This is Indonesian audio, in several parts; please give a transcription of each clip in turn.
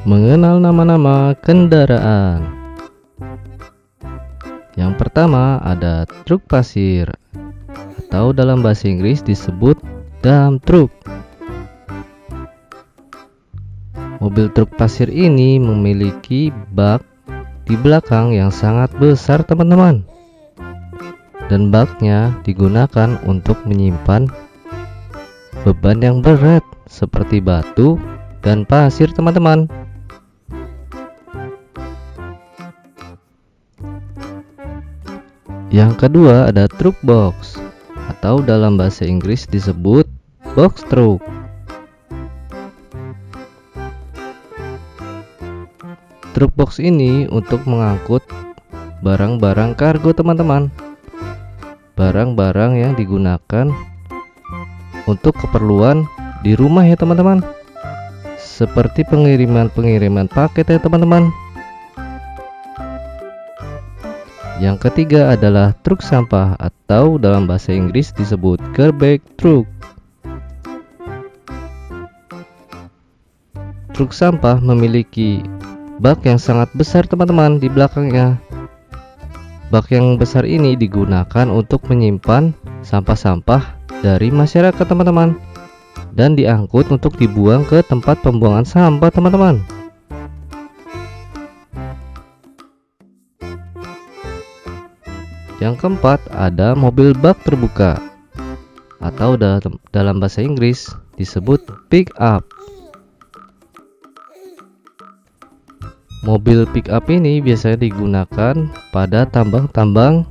Mengenal nama-nama kendaraan. Yang pertama ada truk pasir, atau dalam bahasa Inggris disebut dump truck. Mobil truk pasir ini memiliki bak di belakang yang sangat besar, teman-teman. Dan baknya digunakan untuk menyimpan beban yang berat seperti batu dan pasir, teman-teman. Yang kedua ada truk box, atau dalam bahasa Inggris disebut box truck. Truk box ini untuk mengangkut barang-barang kargo, teman-teman. Barang-barang yang digunakan untuk keperluan di rumah ya, teman-teman. Seperti pengiriman paket ya, teman-teman. Yang ketiga adalah truk sampah, atau dalam bahasa Inggris disebut garbage truck. Truk sampah memiliki bak yang sangat besar, teman-teman, di belakangnya. Bak yang besar ini digunakan untuk menyimpan sampah-sampah dari masyarakat, teman-teman, dan diangkut untuk dibuang ke tempat pembuangan sampah, teman-teman. Yang keempat ada mobil bak terbuka, atau dalam bahasa Inggris disebut pick up. Mobil pick up ini biasanya digunakan pada tambang-tambang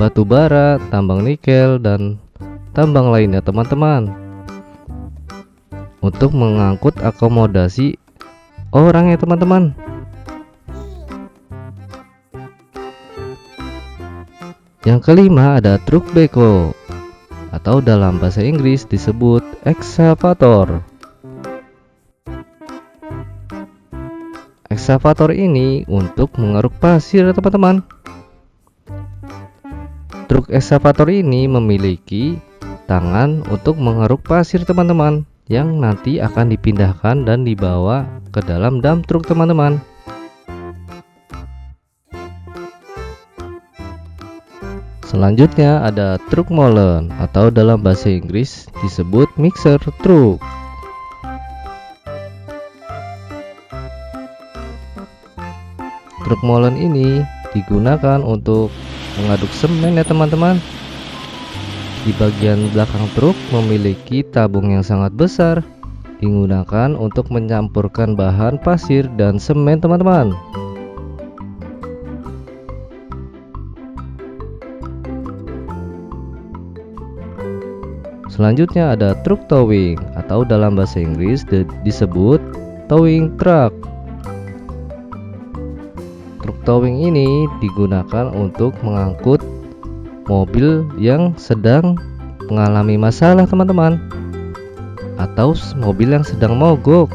batu bara, tambang nikel, dan tambang lainnya, teman-teman, untuk mengangkut akomodasi orang ya, teman-teman. Yang kelima ada truk backhoe, atau dalam bahasa Inggris disebut excavator. Excavator ini untuk mengeruk pasir, teman-teman. Truk excavator ini memiliki tangan untuk mengeruk pasir, teman-teman, yang nanti akan dipindahkan dan dibawa ke dalam dump truck, teman-teman. Selanjutnya ada truk molen, atau dalam bahasa Inggris disebut mixer truck. Truk molen ini digunakan untuk mengaduk semen ya, teman-teman. Di bagian belakang truk memiliki tabung yang sangat besar, digunakan untuk mencampurkan bahan pasir dan semen, teman-teman. Selanjutnya ada truk towing, atau dalam bahasa Inggris disebut towing truck. Truk towing ini digunakan untuk mengangkut mobil yang sedang mengalami masalah, teman-teman, atau mobil yang sedang mogok.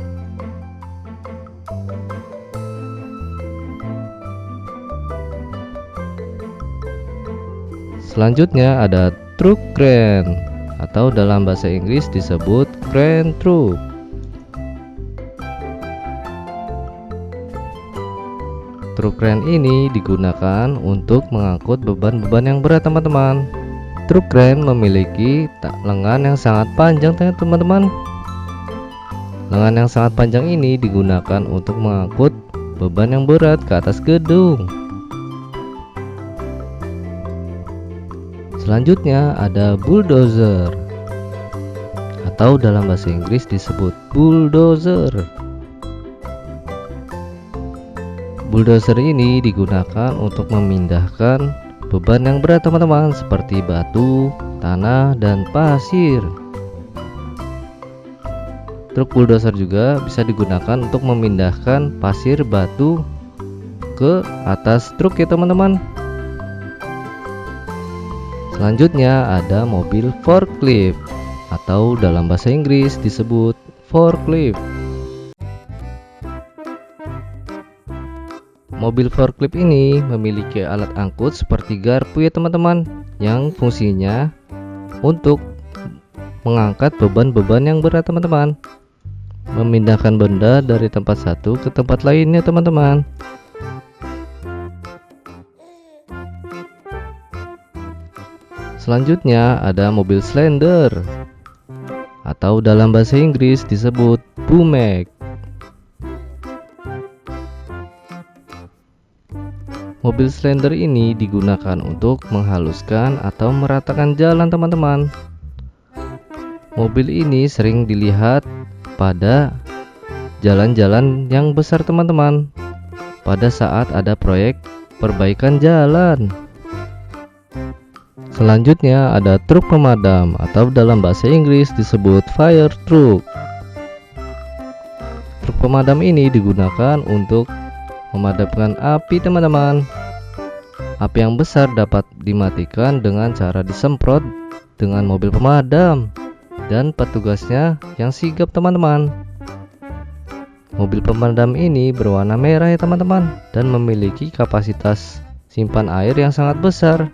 Selanjutnya ada truk crane, atau dalam bahasa Inggris disebut crane truck. Truk crane ini digunakan untuk mengangkut beban-beban yang berat, teman-teman. Truk crane memiliki lengan yang sangat panjang, teman-teman. Lengan yang sangat panjang ini digunakan untuk mengangkut beban yang berat ke atas gedung. Selanjutnya ada bulldozer, atau dalam bahasa Inggris disebut bulldozer. Bulldozer ini digunakan untuk memindahkan beban yang berat, teman-teman, seperti batu, tanah, dan pasir. Truk bulldozer juga bisa digunakan untuk memindahkan pasir, batu ke atas truk ya, teman-teman. Selanjutnya ada mobil forklift, atau dalam bahasa Inggris disebut forklift. Mobil forklift ini memiliki alat angkut seperti garpu ya, teman-teman, yang fungsinya untuk mengangkat beban-beban yang berat, teman-teman. memindahkan benda dari tempat satu ke tempat lainnya teman-teman. Selanjutnya ada mobil slender, atau dalam bahasa Inggris disebut Bumek. Mobil slender ini digunakan untuk menghaluskan atau meratakan jalan teman-teman. Mobil ini sering dilihat pada jalan-jalan yang besar teman-teman, pada saat ada proyek perbaikan jalan. Selanjutnya ada truk pemadam, atau dalam bahasa Inggris disebut fire truck. Truk pemadam ini digunakan untuk memadamkan api teman-teman. Api yang besar dapat dimatikan dengan cara disemprot dengan mobil pemadam dan petugasnya yang sigap teman-teman. Mobil pemadam ini berwarna merah ya teman-teman, dan memiliki kapasitas simpan air yang sangat besar.